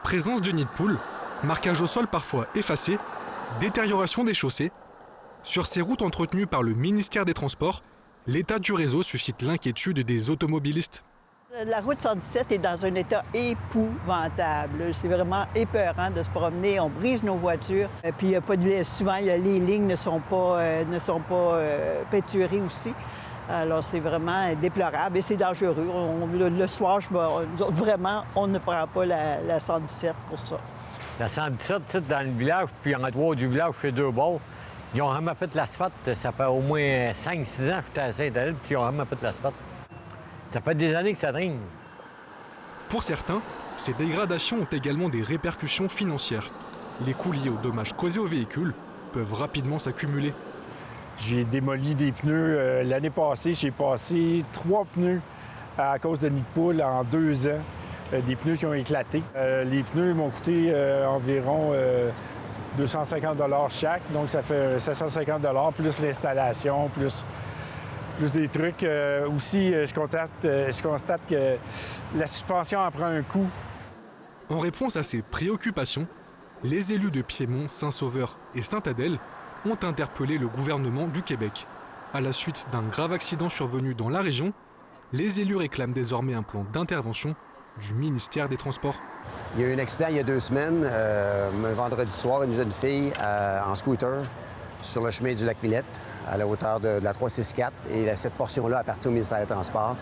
Présence de nids de poules, marquage au sol parfois effacé, détérioration des chaussées. Sur ces routes entretenues par le ministère des Transports, l'état du réseau suscite l'inquiétude des automobilistes. La route 117 est dans un état épouvantable. C'est vraiment épeurant de se promener. On brise nos voitures. Puis il y a pas de... souvent, les lignes ne sont pas peinturées aussi. Alors c'est vraiment déplorable et c'est dangereux. Le soir, vraiment, on ne prend pas la 117 pour ça. La 117, dans le village, puis en droit du village, c'est deux bords. Ils ont vraiment fait l'asphalte. Ça fait au moins 5-6 ans que j'étais à Saint-Adèle, puis ils ont vraiment fait l'asphalte. Ça fait des années que ça traîne. Pour certains, ces dégradations ont également des répercussions financières. Les coûts liés aux dommages causés aux véhicules peuvent rapidement s'accumuler. J'ai démoli des pneus. L'année passée, j'ai passé 3 pneus à cause de nids de poules en 2 ans. Des pneus qui ont éclaté. Les pneus m'ont coûté environ 250 $ chaque. Donc, ça fait 750 $ plus l'installation, plus des trucs. Aussi, je constate que la suspension en prend un coup. En réponse à ces préoccupations, les élus de Piémont, Saint-Sauveur et Saint-Adèle ont interpellé le gouvernement du Québec. À la suite d'un grave accident survenu dans la région, les élus réclament désormais un plan d'intervention du ministère des Transports. Il y a eu un accident il y a 2 semaines, un vendredi soir, une jeune fille en scooter sur le chemin du lac Millette, à la hauteur de la 364. Et cette portion-là appartient au ministère des Transports.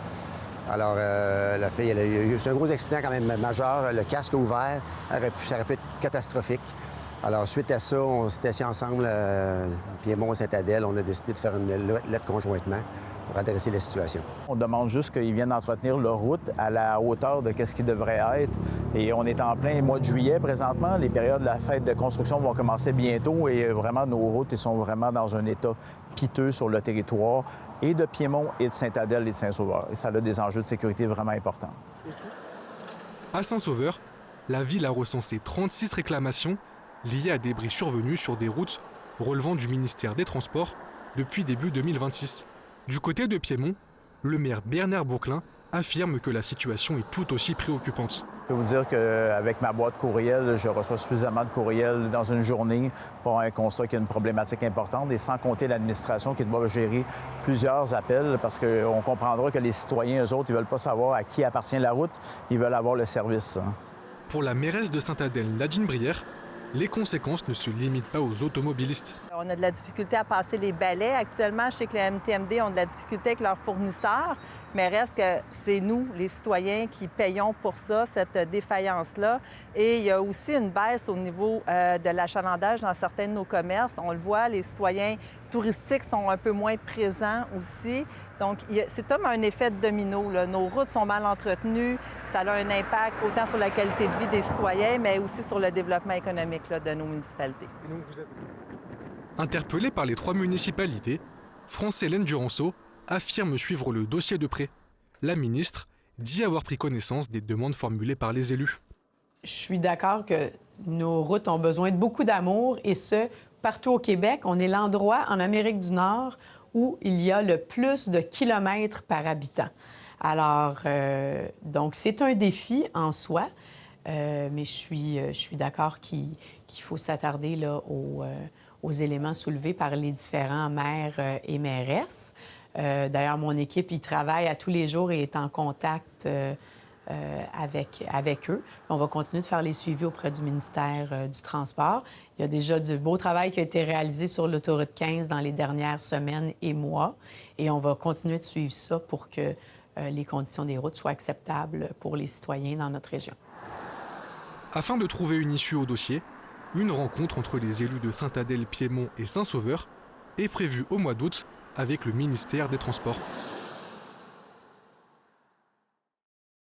Alors, la fille, c'est un gros accident quand même majeur. Le casque ouvert, ça aurait pu être catastrophique. Alors, suite à ça, on s'est assis ensemble, Piémont et Saint-Adèle. On a décidé de faire une lettre conjointement pour adresser la situation. On demande juste qu'ils viennent entretenir leur route à la hauteur de ce qui devrait être. Et on est en plein mois de juillet présentement. Les périodes de la fête de construction vont commencer bientôt et vraiment, nos routes sont vraiment dans un état piteux sur le territoire et de Piémont et de Saint-Adèle et de Saint-Sauveur. Et ça a des enjeux de sécurité vraiment importants. À Saint-Sauveur, la ville a recensé 36 réclamations liées à des bris survenus sur des routes relevant du ministère des Transports depuis début 2026. Du côté de Piémont, le maire Bernard Bourclin affirme que la situation est tout aussi préoccupante. Je peux vous dire qu'avec ma boîte courriel, je reçois suffisamment de courriels dans une journée pour un constat qu'il y a une problématique importante et sans compter l'administration qui doit gérer plusieurs appels parce qu'on comprendra que les citoyens, eux autres, ils ne veulent pas savoir à qui appartient la route, ils veulent avoir le service. Pour la mairesse de Saint-Adèle, Nadine Brière, les conséquences ne se limitent pas aux automobilistes. On a de la difficulté à passer les balais. Actuellement, je sais que les MTMD ont de la difficulté avec leurs fournisseurs, mais reste que c'est nous, les citoyens, qui payons pour ça, cette défaillance-là. Et il y a aussi une baisse au niveau de l'achalandage dans certains de nos commerces. On le voit, les citoyens touristiques sont un peu moins présents aussi. Donc, c'est comme un effet de domino, là. Nos routes sont mal entretenues. Ça a un impact autant sur la qualité de vie des citoyens, mais aussi sur le développement économique là, de nos municipalités. Interpellée par les 3 municipalités, France-Hélène Duranceau affirme suivre le dossier de près. La ministre dit avoir pris connaissance des demandes formulées par les élus. Je suis d'accord que nos routes ont besoin de beaucoup d'amour et ce, partout au Québec. On est l'endroit en Amérique du Nord où il y a le plus de kilomètres par habitant. Alors, donc, c'est un défi en soi, mais je suis d'accord qu'il faut s'attarder là, aux éléments soulevés par les différents maires et mairesses. D'ailleurs, mon équipe y travaille à tous les jours et est en contact avec eux. On va continuer de faire les suivis auprès du ministère du Transport. Il y a déjà du beau travail qui a été réalisé sur l'autoroute 15 dans les dernières semaines et mois. Et on va continuer de suivre ça pour que les conditions des routes soient acceptables pour les citoyens dans notre région. Afin de trouver une issue au dossier, une rencontre entre les élus de Saint-Adèle, Piémont et Saint-Sauveur est prévue au mois d'août avec le ministère des Transports.